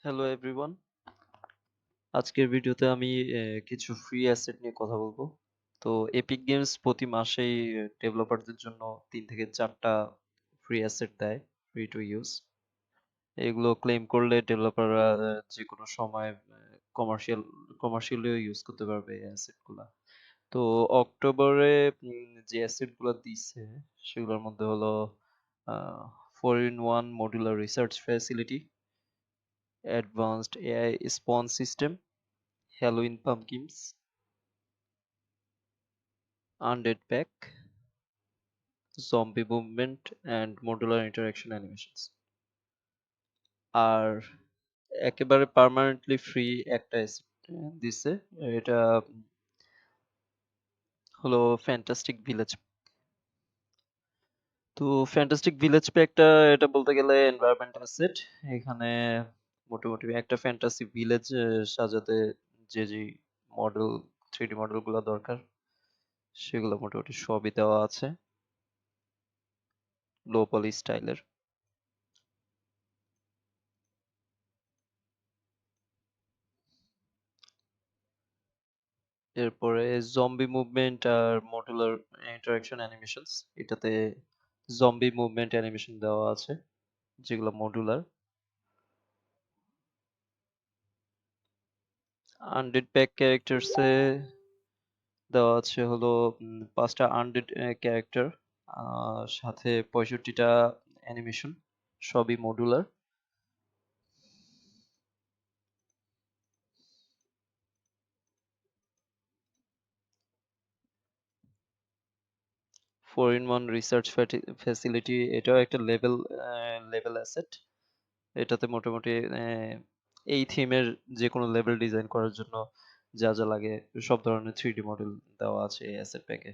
Hello everyone. আজকের ভিডিওতে আমি কিছু ফ্রি অ্যাসেট নিয়ে কথা বলবো। তো এপিক গেমস প্রতি মাসেই ডেভেলপারদের জন্য ৩ থেকে ৪টা ফ্রি অ্যাসেট দেয়, ফ্রি টু ইউজ। এগুলো ক্লেম করলে ডেভেলপাররা যেকোনো সময় কমার্শিয়ালিও ইউজ করতে পারবে এই অ্যাসেটগুলা। তো অক্টোবরে যে অ্যাসেটগুলো দিছে সেগুলোর মধ্যে হলো 4-in-1 modular research facility, advanced AI spawn system, Halloween pumpkins, undead pack, zombie movement and modular interaction animations. আর একেবারে পার্মানেন্টলি ফ্রি একটা দিছে, এটা হলো ফ্যান্টাস্টিক ভিলেজ। তো ফ্যান্টাস্টিক ভিলেজ প্যাকটা এটা বলতে গেলে এনভায়রনমেন্ট অ্যাসেট। এখানে মোটামুটি একটা ফ্যান্টাসি ভিলেজ সাজাতে যে মডেল 3D মডেলগুলো দরকার সেগুলো মোটামুটি সবই দেওয়া আছে লো পলি স্টাইলের। এরপরে জম্বি মুভমেন্ট আর মডুলার ইন্টারাকশন অ্যানিমেশনস, এটাতে জম্বি মুভমেন্ট অ্যানিমেশন দেওয়া আছে যেগুলো মডুলার। আনডেড প্যাক ক্যারেক্টারসে দেওয়া আছে হলো 5টা আনডেড ক্যারেক্টার, সাথে 65টা অ্যানিমেশন, সবই মডুলার। 4-in-1 রিসার্চ ফ্যাসিলিটি, এটাও একটা লেভেল অ্যাসেট। এটাতে মোটামুটি এই থিমের যে কোনো লেভেল ডিজাইন করার জন্য যা যা লাগে সব ধরনের 3D মডেল দেওয়া আছে এই অ্যাসেট প্যাকে।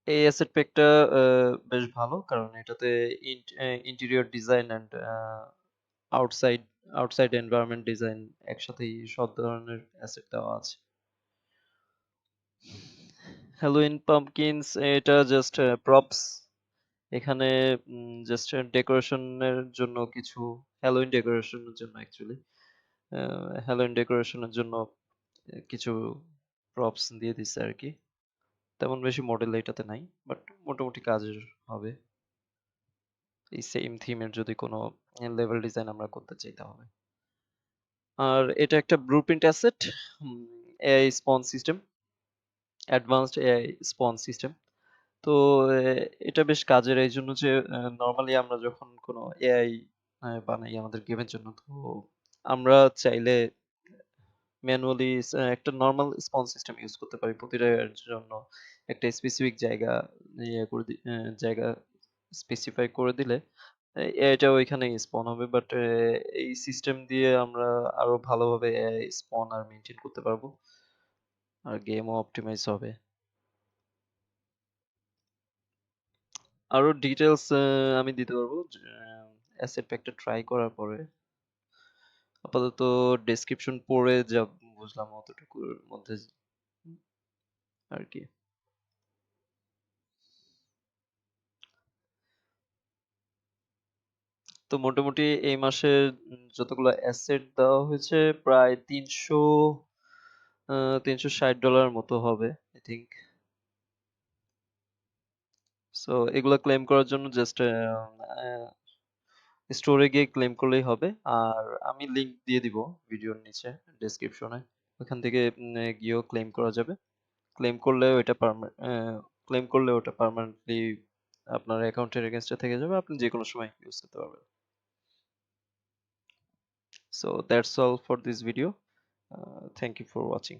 এই অ্যাসেট প্যাকটা বেশ ভালো, কারণ এটাতে interior design and outside outside environment design একসাথেই সব ধরনের অ্যাসেট দেওয়া আছে। হ্যালোইন পাম্পকিনস, এটা জাস্ট প্রপস। এখানে জাস্ট ডেকোরেশনের জন্য কিছু, হ্যালোইন ডেকোরেশনের জন্য অ্যাকচুয়ালি হ্যালোইন ডেকোরেশনের জন্য কিছু প্রপস দিয়ে দিছে আর কি। তেমন বেশি মডেল এটাতে নাই, বাট মোটামুটি কাজের হবে এই সেম থিমের যদি কোনো লেভেল ডিজাইন আমরা করতে চাই তাহলে। আর এটা একটা blueprint asset, AI spawn system, advanced AI spawn system. তো এটা বেশ কাজের এই জন্য যে নর্মালি আমরা যখন কোনো এআই বানাই আমাদের গেমের জন্য, তো আমরা চাইলে ম্যানুয়ালি একটা নরমাল স্পন সিস্টেম ইউজ করতে পারি প্রতিটার জন্য। একটা স্পেসিফিক জায়গা জায়গা স্পেসিফাই করে দিলে এটা ওইখানে স্পন হবে। বাট এই সিস্টেম দিয়ে আমরা আরো ভালোভাবে স্পন আর মেনটেন করতে পারবো, আর গেমও অপটিমাইজ হবে। আরো ডিটেলস আমি দিতে পারবো অ্যাসেট প্যাকটা ট্রাই করার পরে। আপাতত ডেসক্রিপশন পড়ে যা বুঝলাম অতটুকুর মধ্যে আর কি। তো মোটামুটি এই মাসে যতগুলো অ্যাসেট দেওয়া হয়েছে প্রায় $360 মতো হবে আই থিঙ্ক। সো এগুলো ক্লেম করার জন্য জাস্ট স্টোরে গিয়ে ক্লেম করলেই হবে। আর আমি লিংক দিয়ে দিব ভিডিওর নিচে ডেসক্রিপশনে, ওখান থেকে গিয়েও ক্লেম করা যাবে। ক্লেম করলে ওইটা পার্মানেন্টলি আপনার অ্যাকাউন্টের এগেইনস্টে থেকে যাবে, আপনি যে কোনো সময় ইউজ করতে পারবেন। So that's all for this video. Thank you for watching.